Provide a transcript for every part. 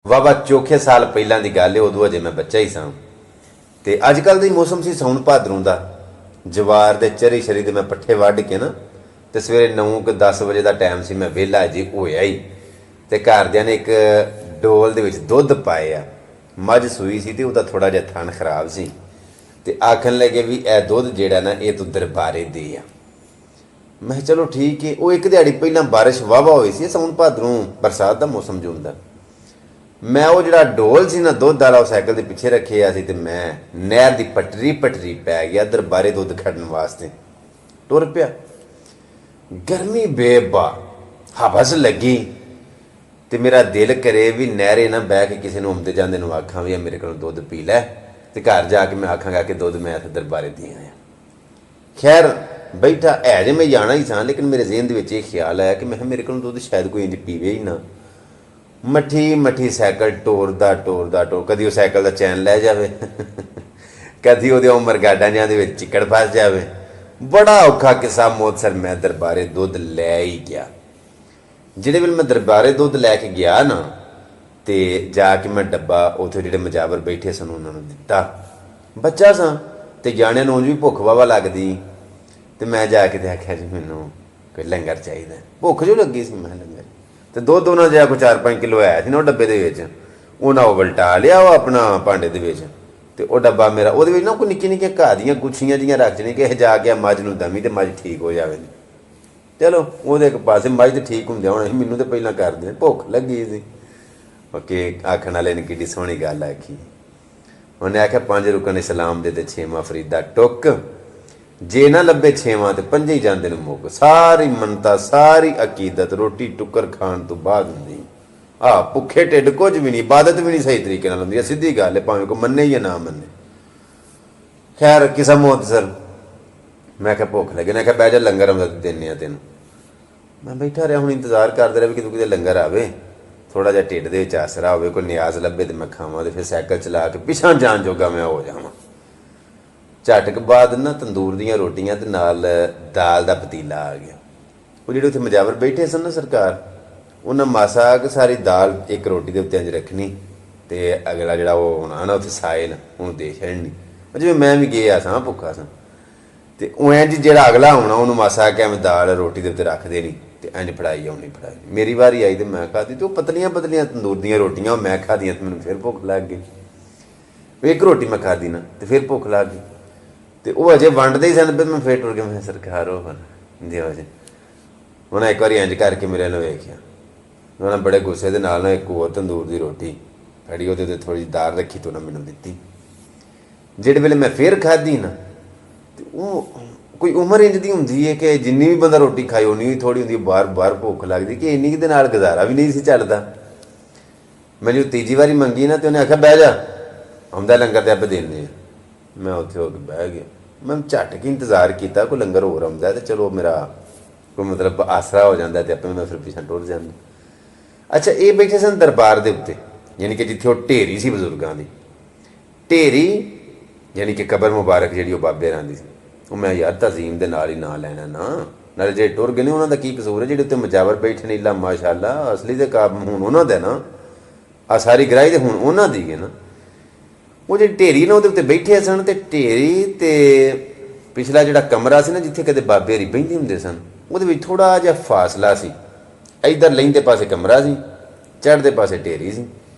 ਵਾਹਵਾ ਚੋਖੇ ਸਾਲ ਪਹਿਲਾਂ ਦੀ ਗੱਲ ਹੈ, ਉਦੋਂ ਅਜੇ ਮੈਂ ਬੱਚਾ ਹੀ ਸਾਂ। ਤੇ ਅੱਜ ਕੱਲ੍ਹ ਦਾ ਮੌਸਮ ਸੀ ਸਾਉਣ ਭਾਦਰੋਂ ਦਾ। ਜਵਾਰ ਦੇ ਚਰੀ ਸ਼ਰੀ ਦੇ ਮੈਂ ਪੱਠੇ ਵੱਢ ਕੇ ਨਾ, ਤੇ ਸਵੇਰੇ 9-10 ਵਜੇ ਦਾ ਟਾਈਮ ਸੀ, ਮੈਂ ਵਿਹਲਾ ਜੀ ਹੋਇਆ ਹੀ। ਤੇ ਘਰਦਿਆਂ ਨੇ ਇੱਕ ਡੋਲ ਦੇ ਵਿੱਚ ਦੁੱਧ ਪਾਏ ਆ। ਮੱਝ ਸੂਈ ਸੀ ਤੇ ਉਹਦਾ ਥੋੜਾ ਜਿਹਾ ਥਣ ਖਰਾਬ ਸੀ, ਤੇ ਆਖਣ ਲੱਗੇ ਵੀ ਇਹ ਦੁੱਧ ਜਿਹੜਾ ਨਾ ਇਹ ਤੂੰ ਦਰਬਾਰੇ ਦੇ ਆ। ਮੈਂ ਕਿਹਾ ਚਲੋ ਠੀਕ ਹੈ। ਉਹ ਇੱਕ ਦਿਹਾੜੀ ਪਹਿਲਾਂ ਬਾਰਿਸ਼ ਵਾਹਵਾ ਹੋਈ ਸੀ, ਸਾਉਣ ਭਾਦਰੋਂ ਬਰਸਾਤ ਦਾ ਮੌਸਮ ਜੋ ਹੁੰਦਾ। ਮੈਂ ਉਹ ਜਿਹੜਾ ਡੋਲ ਸੀ ਨਾ ਦੁੱਧ ਵਾਲਾ, ਉਹ ਸਾਈਕਲ ਦੇ ਪਿੱਛੇ ਰੱਖਿਆ ਸੀ, ਤੇ ਮੈਂ ਨਹਿਰ ਦੀ ਪਟਰੀ ਪੈ ਗਿਆ ਦਰਬਾਰੇ ਦੁੱਧ ਖੜਨ ਵਾਸਤੇ ਟੁਰ ਪਿਆ। ਗਰਮੀ ਬੇਬਾ ਹਵਸ ਲੱਗੀ, ਤੇ ਮੇਰਾ ਦਿਲ ਕਰੇ ਵੀ ਨਹਿਰੇ ਨਾ ਬਹਿ ਕੇ ਕਿਸੇ ਨੂੰ ਆਉਂਦੇ ਜਾਂਦੇ ਨੂੰ ਆਖਾਂ ਵੀ ਮੇਰੇ ਕੋਲ ਦੁੱਧ ਪੀ ਲੈ, ਤੇ ਘਰ ਜਾ ਕੇ ਮੈਂ ਆਖਾਂਗਾ ਕਿ ਦੁੱਧ ਮੈਂ ਇੱਥੇ ਦਰਬਾਰੇ ਦੇ ਆਇਆ। ਖੈਰ ਬੈਠਾ ਹੈ ਜੇ ਮੈਂ ਜਾਣਾ ਹੀ ਸਾਂ, ਲੇਕਿਨ ਮੇਰੇ ਜ਼ਿਹਨ ਦੇ ਵਿੱਚ ਇਹ ਖਿਆਲ ਆਇਆ ਕਿ ਮੈਂ ਮੇਰੇ ਕੋਲ ਦੁੱਧ ਸ਼ਾਇਦ ਕੋਈ ਇੰਜ ਪੀਵੇ ਹੀ ਨਾ। ਮੱਠੀ ਸਾਈਕਲ ਟੋਰਦਾ ਕਦੀ ਉਹ ਸਾਈਕਲ ਦਾ ਚੈਨ ਲੈ ਜਾਵੇ, ਕਦੀ ਉਹਦੇ ਉਮਰ ਗਾਡਾਂ ਜਿਹਾਂ ਦੇ ਵਿੱਚ ਚਿੱਕੜ ਫਸ ਜਾਵੇ। ਬੜਾ ਔਖਾ ਕਿੱਸਾ ਮੋਤਸਰ ਮੈਂ ਦਰਬਾਰੇ ਦੁੱਧ ਲੈ ਹੀ ਗਿਆ। ਜਿਹੜੇ ਵੇਲੇ ਮੈਂ ਦਰਬਾਰੇ ਦੁੱਧ ਲੈ ਕੇ ਗਿਆ ਨਾ, ਤੇ ਜਾ ਕੇ ਮੈਂ ਡੱਬਾ ਉੱਥੇ ਜਿਹੜੇ ਮਜਾਵਰ ਬੈਠੇ ਸਨ ਉਹਨਾਂ ਨੂੰ ਦਿੱਤਾ। ਬੱਚਾ ਸਾਂ ਤੇ ਜਾਣਿਆਂ ਨੂੰ ਉਂਝ ਵੀ ਭੁੱਖ ਵਾਵਾ ਲੱਗਦੀ, ਤੇ ਮੈਂ ਜਾ ਕੇ ਤੇ ਆਖਿਆ ਜੀ ਮੈਨੂੰ ਕੋਈ ਲੰਗਰ ਚਾਹੀਦਾ। ਭੁੱਖ ਜੋ ਲੱਗੀ ਸੀ, ਮੈਂ ਲੰਗਰ ਤੇ ਦੁੱਧ ਉਹਨਾਂ ਜਿਹਾ ਕੋਈ 4-5 ਕਿਲੋ ਆਇਆ ਸੀ ਨਾ ਉਹ ਡੱਬੇ ਦੇ ਵਿੱਚ। ਉਹਨਾਂ ਉਹ ਵਲਟਾ ਲਿਆ ਉਹ ਆਪਣਾ ਭਾਂਡੇ ਦੇ ਵਿੱਚ, ਤੇ ਉਹ ਡੱਬਾ ਮੇਰਾ ਉਹਦੇ ਵਿੱਚ ਨਾ ਕੋਈ ਨਿੱਕੀਆਂ ਘਾਹ ਦੀਆਂ ਗੁੱਛੀਆਂ ਜਿਹੀਆਂ ਰੱਖ ਜਣੀ ਕਿ ਇਹ ਜਾ ਕੇ ਮੱਝ ਨੂੰ ਦਮੀ ਤੇ ਮੱਝ ਠੀਕ ਹੋ ਜਾਵੇ। ਚਲੋ ਉਹਦੇ ਇੱਕ ਪਾਸੇ ਮੱਝ ਤੇ ਠੀਕ ਹੁੰਦੇ ਹੁਣ, ਮੈਨੂੰ ਤਾਂ ਪਹਿਲਾਂ ਕਰਦੇ ਭੁੱਖ ਲੱਗੀ ਸੀ। ਬਾਕੀ ਆਖਣ ਵਾਲੇ ਨੇ ਕਿੱਡੀ ਸੋਹਣੀ ਗੱਲ ਆਖੀ। ਉਹਨੇ ਆਖਿਆ 5 ਰੁਕਨ ਇਸਲਾਮ ਦੇ ਤੇ 6ਵਾਂ ਫਰੀਦਾ ਟੁੱਕ, ਜੇ ਨਾ ਲੱਭੇ 6ਵਾਂ ਤੇ 5 ਹੀ ਜਾਂਦੇ ਨੂੰ ਮੁੱਕ। ਸਾਰੀ ਮੰਨਤਾ ਸਾਰੀ ਅਕੀਦਤ ਰੋਟੀ ਟੁੱਕਰ ਖਾਣ ਤੋਂ ਬਾਅਦ ਹੁੰਦੀ। ਭੁੱਖੇ ਢਿੱਡ ਕੁਝ ਵੀ ਨਹੀਂ, ਇਬਾਦਤ ਵੀ ਨਹੀਂ ਸਹੀ ਤਰੀਕੇ ਨਾਲ ਹੁੰਦੀ। ਸਿੱਧੀ ਗੱਲ ਹੈ, ਭਾਵੇਂ ਕੋਈ ਮੰਨੇ ਜਾਂ ਨਾ ਮੰਨੇ। ਖੈਰ ਕਿਸਾ ਮੁਹਤਸਰ ਮੈਂ ਕਿਹਾ ਭੁੱਖ ਲੱਗੇ, ਮੈਂ ਕਿਹਾ ਬਹਿ ਜਾ ਲੰਗਰ ਆਉਂਦਾ ਦਿੰਦੇ ਆ ਤੈਨੂੰ। ਮੈਂ ਬੈਠਾ ਰਿਹਾ, ਹੁਣ ਇੰਤਜ਼ਾਰ ਕਰਦਾ ਰਿਹਾ ਵੀ ਕਿਤੇ ਲੰਗਰ ਆਵੇ, ਥੋੜਾ ਜਿਹਾ ਢਿੱਡ ਦੇ ਵਿੱਚ ਆਸਰਾ ਹੋਵੇ, ਕੋਈ ਨਿਆਜ਼ ਲੱਭੇ ਤੇ ਮੈਂ ਖਾਵਾਂ, ਤੇ ਫਿਰ ਸਾਈਕਲ ਚਲਾ ਕੇ ਪਿਛਾਂ ਜਾਣ ਜੋਗਾ ਮੈਂ ਹੋ ਜਾਵਾਂ। ਝਟਕ ਬਾਅਦ ਨਾ ਤੰਦੂਰ ਦੀਆਂ ਰੋਟੀਆਂ ਤੇ ਨਾਲ ਦਾਲ ਦਾ ਪਤੀਲਾ ਆ ਗਿਆ। ਉਹ ਜਿਹੜੇ ਉੱਥੇ ਮਜਾਵਰ ਬੈਠੇ ਸਨ ਨਾ ਸਰਕਾਰ, ਉਹਨਾਂ ਮਾਸਾ ਕਿ ਸਾਰੀ ਦਾਲ ਇੱਕ ਰੋਟੀ ਦੇ ਉੱਤੇ ਇੰਝ ਰੱਖਣੀ, ਤੇ ਅਗਲਾ ਜਿਹੜਾ ਉਹ ਹੋਣਾ ਨਾ ਉੱਥੇ ਸਾਇਲ ਉਹਨੂੰ ਦੇ ਛੱਡਣੀ। ਜਿਵੇਂ ਮੈਂ ਵੀ ਗਿਆ ਸਾਂ ਭੁੱਖਾ ਸਾਂ, ਤੇ ਉਹ ਇੰਝ ਜਿਹੜਾ ਅਗਲਾ ਹੋਣਾ ਉਹਨੂੰ ਮਾਸਾ ਕਿ ਐਵੇਂ ਦਾਲ ਰੋਟੀ ਦੇ ਉੱਤੇ ਰੱਖ ਦੇਣੀ, ਤੇ ਇੰਝ ਫੜਾਈ ਆਉਣੀ ਫੜਾਈ। ਮੇਰੀ ਵਾਰੀ ਆਈ ਤੇ ਮੈਂ ਖਾਧੀ, ਤੇ ਉਹ ਪਤਲੀਆਂ ਤੰਦੂਰ ਦੀਆਂ ਰੋਟੀਆਂ ਉਹ ਮੈਂ ਖਾਧੀਆਂ, ਤੇ ਮੈਨੂੰ ਫਿਰ ਭੁੱਖ ਲੱਗ ਗਈ। ਇੱਕ ਰੋਟੀ ਮੈਂ ਖਾਧੀ ਨਾ ਤੇ ਫਿਰ ਭੁੱਖ ਲੱਗ ਗਈ, ਤੇ ਉਹ ਅਜੇ ਵੰਡਦੇ ਹੀ ਸਨ। ਮੈਂ ਫਿਰ ਟੁਰ ਕੇ ਮੈਂ ਸਰਕਾਰ ਉਹ ਦਿਓ ਜੀ। ਉਹਨਾਂ ਇੱਕ ਵਾਰੀ ਇੰਝ ਕਰਕੇ ਮੇਰੇ ਨਾਲ ਵੇਖਿਆ, ਉਹਨਾਂ ਬੜੇ ਗੁੱਸੇ ਦੇ ਨਾਲ ਨਾ ਇੱਕ ਹੋਰ ਤੰਦੂਰ ਦੀ ਰੋਟੀ ਫੜੀ, ਉਹਦੇ ਉੱਤੇ ਥੋੜ੍ਹੀ ਜਿਹੀ ਦਾਲ ਰੱਖੀ ਤੇ ਉਹਨਾਂ ਮੈਨੂੰ ਦਿੱਤੀ। ਜਿਹੜੇ ਵੇਲੇ ਮੈਂ ਫਿਰ ਖਾਧੀ ਨਾ, ਤੇ ਉਹ ਕੋਈ ਉਮਰ ਇੰਝ ਦੀ ਹੁੰਦੀ ਹੈ ਕਿ ਜਿੰਨੀ ਵੀ ਬੰਦਾ ਰੋਟੀ ਖਾਏ ਉਨੀ ਵੀ ਥੋੜ੍ਹੀ ਹੁੰਦੀ, ਬਾਰ ਭੁੱਖ ਲੱਗਦੀ ਕਿ ਇੰਨੀ ਦੇ ਨਾਲ ਗੁਜ਼ਾਰਾ ਵੀ ਨਹੀਂ ਸੀ ਚੱਲਦਾ। ਮੈਂ ਜਦੋਂ ਤੀਜੀ ਵਾਰੀ ਮੰਗੀ ਨਾ, ਤੇ ਉਹਨੇ ਆਖਿਆ ਬਹਿ ਜਾ, ਆਉਂਦਾ ਲੰਗਰ ਤੇ ਆਪੇ ਦੇਣੇ ਆ। ਮੈਂ ਉੱਥੇ ਹੋ ਕੇ ਬਹਿ ਗਿਆ। ਮੈਂ ਝੱਟ ਕੇ ਇੰਤਜ਼ਾਰ ਕੀਤਾ ਕੋਈ ਲੰਗਰ ਹੋਰ ਆਉਂਦਾ, ਤੇ ਚਲੋ ਮੇਰਾ ਕੋਈ ਮਤਲਬ ਆਸਰਾ ਹੋ ਜਾਂਦਾ, ਤੇ ਆਪੇ ਮੈਂ ਫਿਰ ਪਿੱਛੇ ਟੁਰ ਜਾਂਦਾ। ਅੱਛਾ, ਇਹ ਬੈਠੇ ਸਨ ਦਰਬਾਰ ਦੇ ਉੱਤੇ, ਯਾਨੀ ਕਿ ਜਿੱਥੇ ਉਹ ਢੇਰੀ ਸੀ ਬਜ਼ੁਰਗਾਂ ਦੀ ਢੇਰੀ, ਯਾਨੀ ਕਿ ਕਬਰ ਮੁਬਾਰਕ ਜਿਹੜੀ ਉਹ ਬਾਬੇ ਰਾਂ ਦੀ ਸੀ। ਉਹ ਮੈਂ ਯਾਰ ਤਜ਼ੀਮ ਦੇ ਨਾਲ ਹੀ ਨਾਂ ਲੈਣਾ ਨਾ, ਨਾਲੇ ਜਿਹੜੇ ਟੁਰ ਗਏ ਨੇ ਉਹਨਾਂ ਦਾ ਕੀ ਕਸੂਰ ਹੈ? ਜਿਹੜੇ ਉੱਤੇ ਮੁਜਾਵਰ ਬੈਠੇ ਨੇ ਇਲਾ ਮਾਸ਼ਾਅੱਲਾ, ਅਸਲੀ ਦੇ ਕਾਬ ਹੁਣ ਉਹਨਾਂ ਦਾ ਨਾ, ਆ ਸਾਰੀ ਗਰਾਈ ਤੇ ਹੁਣ ਉਹਨਾਂ ਦੀ ਹੈ ਨਾ। ਉਹ ਜਿਹੜੀ ਢੇਰੀ ਨਾ ਉਹਦੇ ਉੱਤੇ ਬੈਠੇ ਸਨ, ਤੇ ਢੇਰੀ ਤੇ ਪਿਛਲਾ ਜਿਹੜਾ ਕਮਰਾ ਸੀ ਨਾ ਜਿੱਥੇ ਕਦੇ ਬਾਬੇ ਹਰੀ ਬਹਿੰਦੇ ਹੁੰਦੇ ਸਨ, ਉਹਦੇ ਵਿੱਚ ਥੋੜਾ ਜਿਹਾ ਫਾਸਲਾ ਸੀ। ਇੱਧਰ ਲਹਿੰਦੇ ਪਾਸੇ ਕਮਰਾ ਸੀ, ਚੜ੍ਹਦੇ ਪਾਸੇ ਢੇਰੀ ਸੀ।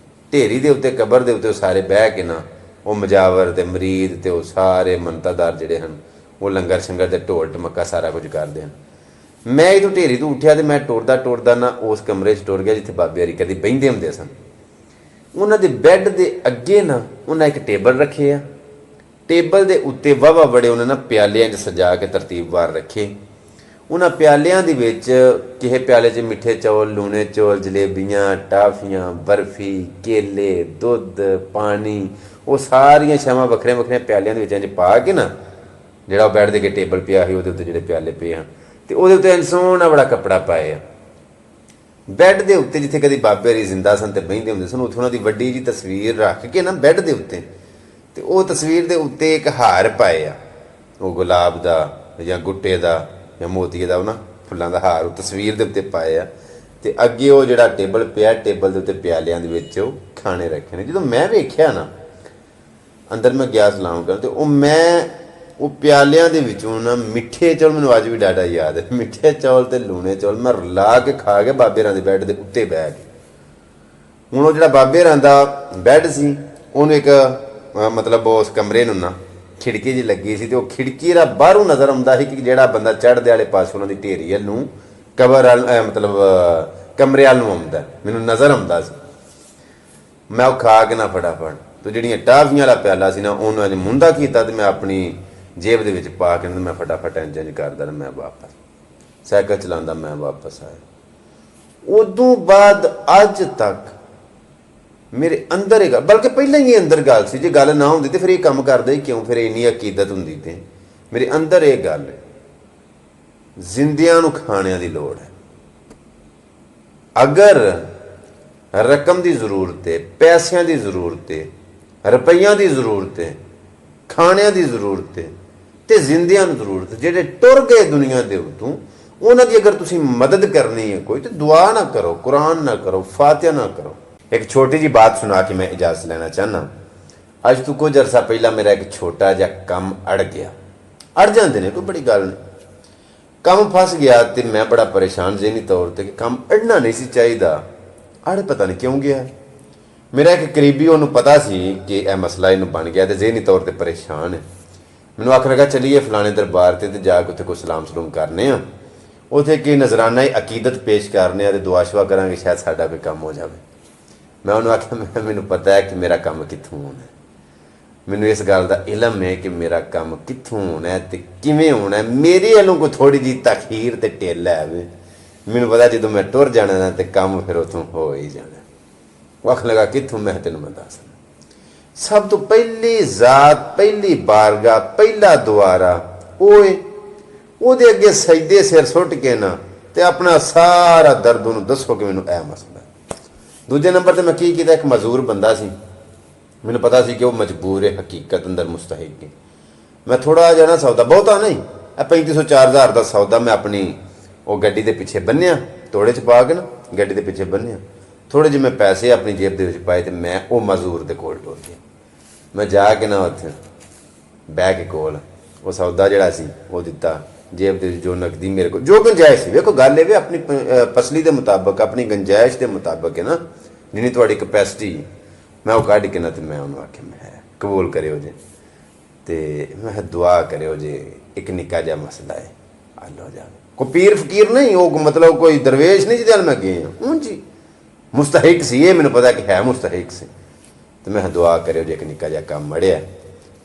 ਢੇਰੀ ਦੇ ਉੱਤੇ ਕਬਰ ਦੇ ਉੱਤੇ ਉਹ ਸਾਰੇ ਬਹਿ ਕੇ ਨਾ, ਉਹ ਮਜਾਵਰ ਤੇ ਮਰੀਦ ਤੇ ਉਹ ਸਾਰੇ ਮੰਤਾਦਾਰ ਜਿਹੜੇ ਹਨ, ਉਹ ਲੰਗਰ ਸ਼ੰਗਰ ਦੇ ਢੋਲ ਟਮੱਕਾ ਸਾਰਾ ਕੁਝ ਕਰਦੇ ਹਨ। ਮੈਂ ਇਹਦੋਂ ਢੇਰੀ ਤੋਂ ਉੱਠਿਆ, ਤੇ ਮੈਂ ਟੁਰਦਾ ਨਾ ਉਸ ਕਮਰੇ 'ਚ ਟੁਰ ਗਿਆ ਜਿੱਥੇ ਬਾਬੇ ਹਰੀ ਕਦੇ ਬਹਿੰਦੇ ਹੁੰਦੇ ਸਨ। ਉਹਨਾਂ ਦੇ ਬੈੱਡ ਦੇ ਅੱਗੇ ਨਾ ਉਹਨਾਂ ਇੱਕ ਟੇਬਲ ਰੱਖੇ ਆ। ਟੇਬਲ ਦੇ ਉੱਤੇ ਵਾਹਵਾ ਬੜੇ ਉਹਨਾਂ ਨਾ ਪਿਆਲਿਆਂ 'ਚ ਸਜਾ ਕੇ ਤਰਤੀਬਵਾਰ ਰੱਖੇ। ਉਹਨਾਂ ਪਿਆਲਿਆਂ ਦੇ ਵਿੱਚ ਕਿਸੇ ਪਿਆਲੇ 'ਚ ਮਿੱਠੇ ਚੌਲ, ਲੂਣੇ ਚੌਲ, ਜਲੇਬੀਆਂ, ਟਾਫੀਆਂ, ਬਰਫੀ, ਕੇਲੇ, ਦੁੱਧ, ਪਾਣੀ, ਉਹ ਸਾਰੀਆਂ ਸ਼ਾਮਾਂ ਵੱਖਰੇ ਪਿਆਲਿਆਂ ਦੇ ਵਿੱਚ ਇੰਝ ਪਾ ਕੇ ਨਾ, ਜਿਹੜਾ ਉਹ ਬੈੱਡ ਦੇ ਅੱਗੇ ਟੇਬਲ ਪਿਆ ਸੀ ਉਹਦੇ ਉੱਤੇ ਜਿਹੜੇ ਪਿਆਲੇ ਪਏ ਹਨ, ਤੇ ਉਹਦੇ ਉੱਤੇ ਸੋਹਣਾ ਬੜਾ ਕੱਪੜਾ ਪਾਏ ਆ। ਬੈੱਡ ਦੇ ਉੱਤੇ ਜਿੱਥੇ ਕਦੀ ਬਾਬੇ ਹਰੀ ਜ਼ਿੰਦਾ ਸਨ ਤੇ ਬਹਿੰਦੇ ਹੁੰਦੇ ਸਨ, ਉੱਥੇ ਉਹਨਾਂ ਦੀ ਵੱਡੀ ਜਿਹੀ ਤਸਵੀਰ ਰੱਖ ਕੇ ਨਾ ਬੈੱਡ ਦੇ ਉੱਤੇ, ਤੇ ਉਹ ਤਸਵੀਰ ਦੇ ਉੱਤੇ ਇੱਕ ਹਾਰ ਪਾਏ ਆ, ਉਹ ਗੁਲਾਬ ਦਾ ਜਾਂ ਗੁੱਟੇ ਦਾ ਜਾਂ ਮੋਤੀਏ ਦਾ, ਉਹ ਨਾ ਫੁੱਲਾਂ ਦਾ ਹਾਰ ਉਹ ਤਸਵੀਰ ਦੇ ਉੱਤੇ ਪਾਏ ਆ। ਤੇ ਅੱਗੇ ਉਹ ਜਿਹੜਾ ਟੇਬਲ ਪਿਆ, ਟੇਬਲ ਦੇ ਉੱਤੇ ਪਿਆਲਿਆਂ ਦੇ ਵਿੱਚ ਉਹ ਖਾਣੇ ਰੱਖੇ ਨੇ। ਜਦੋਂ ਮੈਂ ਵੇਖਿਆ ਨਾ, ਅੰਦਰ ਮੈਂ ਗਿਆ ਸਲਾਮ ਕਰਨ, ਤੇ ਉਹ ਪਿਆਲਿਆਂ ਦੇ ਵਿੱਚੋਂ ਨਾ ਮਿੱਠੇ ਚੌਲ, ਮੈਨੂੰ ਅੱਜ ਵੀ ਡਾਟਾ ਯਾਦ ਹੈ, ਮਿੱਠੇ ਚੌਲ ਤੇ ਲੂਣੇ ਚੌਲ ਮੈਂ ਰਲਾ ਕੇ ਖਾ ਕੇ ਬਾਬੇ ਰਾਂ ਦੇ ਬੈੱਡ ਦੇ ਉੱਤੇ ਬਹਿ ਕੇ। ਹੁਣ ਉਹ ਜਿਹੜਾ ਬਾਬੇ ਰਾਂ ਦਾ ਬੈੱਡ ਸੀ, ਉਹਨੂੰ ਇੱਕ ਮਤਲਬ ਉਸ ਕਮਰੇ ਨੂੰ ਨਾ ਖਿੜਕੀ ਜੀ ਲੱਗੀ ਸੀ, ਤੇ ਉਹ ਖਿੜਕੀ ਦਾ ਬਾਹਰੋਂ ਨਜ਼ਰ ਆਉਂਦਾ ਸੀ ਕਿ ਜਿਹੜਾ ਬੰਦਾ ਚੜ੍ਹਦੇ ਵਾਲੇ ਪਾਸੇ ਉਹਨਾਂ ਦੀ ਢੇਰੀ ਵੱਲ ਨੂੰ ਕਬਰ ਮਤਲਬ ਕਮਰੇ ਵੱਲ ਨੂੰ ਆਉਂਦਾ, ਮੈਨੂੰ ਨਜ਼ਰ ਆਉਂਦਾ ਸੀ। ਮੈਂ ਉਹ ਖਾ ਕੇ ਨਾ ਫਟਾਫਟ ਤੇ ਜਿਹੜੀਆਂ ਟਾਫੀਆਂ ਵਾਲਾ ਪਿਆਲਾ ਸੀ ਨਾ, ਉਹਨੂੰ ਅਜੇ ਮੁੰਦਾ ਕੀਤਾ ਤੇ ਮੈਂ ਆਪਣੀ ਜੇਬ ਦੇ ਵਿੱਚ ਪਾ ਕੇ ਮੈਂ ਫਟਾਫਟ ਇੰਜ ਕਰਦਾ ਮੈਂ ਵਾਪਸ ਸਾਈਕਲ ਚਲਾਉਂਦਾ ਮੈਂ ਵਾਪਸ ਆਇਆ। ਉਦੋਂ ਬਾਅਦ ਅੱਜ ਤੱਕ ਮੇਰੇ ਅੰਦਰ ਇਹ ਗੱਲ, ਬਲਕਿ ਪਹਿਲਾਂ ਹੀ ਅੰਦਰ ਗੱਲ ਸੀ, ਜੇ ਗੱਲ ਨਾ ਹੁੰਦੀ ਤੇ ਫਿਰ ਇਹ ਕੰਮ ਕਰਦਾ ਹੀ ਕਿਉਂ, ਫਿਰ ਇੰਨੀ ਅਕੀਦਤ ਹੁੰਦੀ। ਤੇ ਮੇਰੇ ਅੰਦਰ ਇਹ ਗੱਲ ਹੈ, ਜ਼ਿੰਦਿਆਂ ਨੂੰ ਖਾਣਿਆਂ ਦੀ ਲੋੜ ਹੈ। ਅਗਰ ਰਕਮ ਦੀ ਜ਼ਰੂਰਤ ਹੈ, ਪੈਸਿਆਂ ਦੀ ਜ਼ਰੂਰਤ ਹੈ, ਰੁਪਈਆਂ ਦੀ ਜ਼ਰੂਰਤ ਹੈ, ਖਾਣਿਆਂ ਦੀ ਜ਼ਰੂਰਤ ਹੈ, ਤੇ ਜ਼ਿੰਦਿਆਂ ਨੂੰ ਜ਼ਰੂਰਤ ਹੈ। ਜਿਹੜੇ ਟੁਰ ਗਏ ਦੁਨੀਆ ਦੇ ਉੱਤੋਂ, ਉਹਨਾਂ ਦੀ ਅਗਰ ਤੁਸੀਂ ਮਦਦ ਕਰਨੀ ਹੈ ਕੋਈ, ਤੇ ਦੁਆ ਨਾ ਕਰੋ, ਕੁਰਾਨ ਨਾ ਕਰੋ, ਫਾਤਿਹਾ ਨਾ ਕਰੋ। ਇੱਕ ਛੋਟੀ ਜੀ ਬਾਤ ਸੁਣਾ ਕੇ ਮੈਂ ਇਜਾਜ਼ਤ ਲੈਣਾ ਚਾਹੁੰਦਾ। ਅੱਜ ਤੋਂ ਕੁਝ ਅਰਸਾ ਪਹਿਲਾਂ ਮੇਰਾ ਇੱਕ ਛੋਟਾ ਜਿਹਾ ਕੰਮ ਅੜ ਗਿਆ। ਅੜ ਜਾਂਦੇ ਨੇ, ਕੋਈ ਬੜੀ ਗੱਲ ਨਹੀਂ। ਕੰਮ ਫਸ ਗਿਆ ਤੇ ਮੈਂ ਬੜਾ ਪਰੇਸ਼ਾਨ ਜ਼ਿਹਨੀ ਤੌਰ ਤੇ, ਕਿ ਕੰਮ ਅੜਨਾ ਨਹੀਂ ਸੀ ਚਾਹੀਦਾ, ਅੜ ਪਤਾ ਨਹੀਂ ਕਿਉਂ ਗਿਆ। ਮੇਰਾ ਇੱਕ ਕਰੀਬੀ, ਉਹਨੂੰ ਪਤਾ ਸੀ ਕਿ ਇਹ ਮਸਲਾ ਇਹਨੂੰ ਬਣ ਗਿਆ ਤੇ ਜ਼ਿਹਨੀ ਤੌਰ ਤੇ ਪਰੇਸ਼ਾਨ ਹੈ। ਮੈਨੂੰ ਆਖਣ ਲੱਗਾ ਚੱਲੀਏ ਫਲਾਣੇ ਦਰਬਾਰ ਤੇ ਜਾ ਕੇ ਉੱਥੇ ਕੋਈ ਸਲਾਮ ਸਲੂਮ ਕਰਨੇ ਆ, ਉੱਥੇ ਕੀ ਨਜ਼ਰਾਨਾ ਅਕੀਦਤ ਪੇਸ਼ ਕਰਨੇ ਆ ਤੇ ਦੁਆ ਸ਼ੁਆ ਕਰਾਂਗੇ, ਸ਼ਾਇਦ ਸਾਡਾ ਕੋਈ ਕੰਮ ਹੋ ਜਾਵੇ। ਮੈਂ ਉਹਨੂੰ ਆਖਿਆ ਮੈਨੂੰ ਪਤਾ ਹੈ ਕਿ ਮੇਰਾ ਕੰਮ ਕਿੱਥੋਂ ਹੋਣਾ, ਮੈਨੂੰ ਇਸ ਗੱਲ ਦਾ ਇਲਮ ਹੈ ਕਿ ਮੇਰਾ ਕੰਮ ਕਿੱਥੋਂ ਹੋਣਾ ਤੇ ਕਿਵੇਂ ਹੋਣਾ। ਮੇਰੇ ਵੱਲੋਂ ਕੋਈ ਥੋੜੀ ਜਿਹੀ ਤਖੀਰ ਤੇ ਢਿੱਲ ਆਵੇ, ਮੈਨੂੰ ਪਤਾ ਜਦੋਂ ਮੈਂ ਟੁਰ ਜਾਣਾ ਨਾ ਤੇ ਕੰਮ ਫਿਰ ਉੱਥੋਂ ਹੋ ਹੀ ਜਾਣਾ। ਵਕਤ ਲਗਾ ਕਿੱਥੋਂ, ਮੈਂ ਤੈਨੂੰ ਮੈਂ ਦੱਸਣਾ। ਸਭ ਤੋਂ ਪਹਿਲੀ ਜ਼ਾਤ, ਪਹਿਲੀ ਬਾਰਗਾਹ, ਪਹਿਲਾ ਦੁਆਰਾ ਓਏ, ਉਹਦੇ ਅੱਗੇ ਸਜਦੇ ਸਿਰ ਸੁੱਟ ਕੇ ਨਾ ਤੇ ਆਪਣਾ ਸਾਰਾ ਦਰਦ ਉਹਨੂੰ ਦੱਸੋ ਕਿ ਮੈਨੂੰ ਇਹ ਮਸਲਾ। ਦੂਜੇ ਨੰਬਰ ਤੇ ਮੈਂ ਕੀ ਕੀਤਾ, ਇੱਕ ਮਜ਼ਦੂਰ ਬੰਦਾ ਸੀ, ਮੈਨੂੰ ਪਤਾ ਸੀ ਕਿ ਉਹ ਮਜਬੂਰ ਹੈ, ਹਕੀਕਤ ਅੰਦਰ ਮੁਸਤਹਿਕ ਹੈ। ਮੈਂ ਥੋੜਾ ਜਿਹਾ ਨਾ ਸੌਦਾ, ਬਹੁਤਾ ਨਹੀਂ, 3500 4000 ਦਾ ਸੌਦਾ ਮੈਂ ਆਪਣੀ ਉਹ ਗੱਡੀ ਦੇ ਪਿੱਛੇ ਬੰਨਿਆ, ਤੋੜੇ 'ਚ ਪਾ ਕੇ ਨਾ ਗੱਡੀ ਦੇ ਪਿੱਛੇ ਬੰਨਿਆ। ਥੋੜੇ ਜਿਹੇ ਮੈਂ ਪੈਸੇ ਆਪਣੀ ਜੇਬ ਦੇ ਵਿੱਚ ਪਾਏ ਤੇ ਮੈਂ ਉਹ ਮਜ਼ਦੂਰ ਦੇ ਕੋਲ ਟੁਰ ਗਿਆ। ਮੈਂ ਜਾ ਕੇ ਨਾ ਉੱਥੇ ਬਹਿ ਕੇ ਕੋਲ ਉਹ ਸੌਦਾ ਜਿਹੜਾ ਸੀ ਉਹ ਦਿੱਤਾ, ਜੇਬ ਦੇ ਵਿੱਚ ਜੋ ਨਕਦੀ ਮੇਰੇ ਕੋਲ ਜੋ ਗੁੰਜਾਇਸ਼ ਸੀ। ਵੇਖੋ ਗੱਲ ਇਹ ਵੀ ਆਪਣੀ ਪਸਲੀ ਦੇ ਮੁਤਾਬਕ, ਆਪਣੀ ਗੁੰਜਾਇਸ਼ ਦੇ ਮੁਤਾਬਕ ਹੈ ਨਾ, ਜਿੰਨੀ ਤੁਹਾਡੀ ਕਪੈਸਿਟੀ, ਮੈਂ ਉਹ ਕੱਢ ਕੇ ਨਾ ਤੇ ਮੈਂ ਉਹਨੂੰ ਆਖਿਆ ਮੈਂ ਕਬੂਲ ਕਰਿਓ ਜੇ, ਤੇ ਮੈਂ ਦੁਆ ਕਰਿਓ ਜੇ, ਇੱਕ ਨਿੱਕਾ ਜਿਹਾ ਮਸਲਾ ਹੈ ਹੱਲ ਹੋ ਜਾਵੇ। ਕੋਈ ਪੀਰ ਫਕੀਰ ਨਹੀਂ, ਉਹ ਮਤਲਬ ਕੋਈ ਦਰਵੇਸ਼ ਨਹੀਂ ਜਿਹਦੇ ਨਾਲ ਮੈਂ ਗਿਆ ਹਾਂ ਜੀ, ਮੁਸਤਹਿਕ ਸੀ, ਇਹ ਮੈਨੂੰ ਪਤਾ ਕਿ ਹੈ ਮੁਸਤਹਿਕ ਸੀ। ਤੇ ਮੈਂ ਦੁਆ ਕਰਿਓ ਜੇ ਇੱਕ ਨਿੱਕਾ ਜਿਹਾ ਕੰਮ ਮੜਿਆ,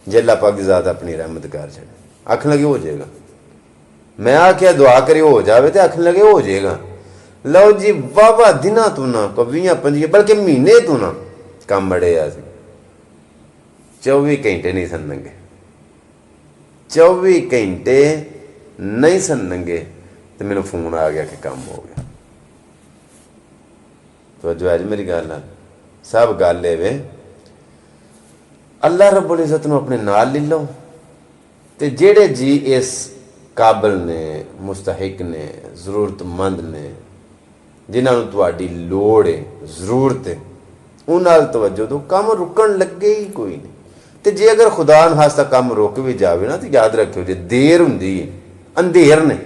ਜੇ ਅੱਲਾਹ ਪਾਕ ਦੀ ਜ਼ਾਤ ਆਪਣੀ ਰਹਿਮਤ ਕਰ ਛੱਡੇ। ਆਖਣ ਲੱਗੇ ਹੋ ਜਾਏਗਾ। ਮੈਂ ਆਖਿਆ ਦੁਆ ਕਰਿਓ ਹੋ ਜਾਵੇ, ਤੇ ਆਖਣ ਲੱਗੇ ਹੋ ਜਾਏਗਾ। ਲਓ ਜੀ, ਵਾਹਵਾ ਦਿਨਾਂ ਤੋਂ ਨਾ, 20-25 ਬਲਕਿ ਮਹੀਨੇ ਤੋਂ ਨਾ ਕੰਮ ਮੜਿਆ ਸੀ। 24 ਘੰਟੇ ਨਹੀਂ ਸਨ ਲੰਘੇ, 24 ਘੰਟੇ ਨਹੀਂ ਸਨ ਲੰਘੇ ਤੇ ਮੈਨੂੰ ਫੋਨ ਆ ਗਿਆ ਕਿ ਕੰਮ ਹੋ ਗਿਆ। ਤਵੱਜੋ ਅੱਜ ਮੇਰੀ ਗੱਲ ਨਾਲ, ਸਭ ਗੱਲ ਇਹ ਵੇ, ਅੱਲਾਹ ਰੱਬੁਲ ਇੱਜ਼ਤ ਨੂੰ ਆਪਣੇ ਨਾਲ ਲੈ ਲਓ, ਤੇ ਜਿਹੜੇ ਜੀ ਇਸ ਕਾਬਲ ਨੇ, ਮੁਸਤਹਿਕ ਨੇ, ਜ਼ਰੂਰਤਮੰਦ ਨੇ, ਜਿਨ੍ਹਾਂ ਨੂੰ ਤੁਹਾਡੀ ਲੋੜ ਹੈ, ਜ਼ਰੂਰਤ ਹੈ, ਉਹਨਾਂ ਨਾਲ ਤਵੱਜੋ ਦਿਓ। ਕੰਮ ਰੁਕਣ ਲੱਗੇ ਹੀ ਕੋਈ ਨਹੀਂ। ਤੇ ਜੇ ਅਗਰ ਖੁਦਾ ਨਖਾਸਤਾ ਕੰਮ ਰੁਕ ਵੀ ਜਾਵੇ ਨਾ, ਤੇ ਯਾਦ ਰੱਖਿਓ ਜੇ ਦੇਰ ਹੁੰਦੀ ਹੈ, ਅੰਧੇਰ ਨੇ।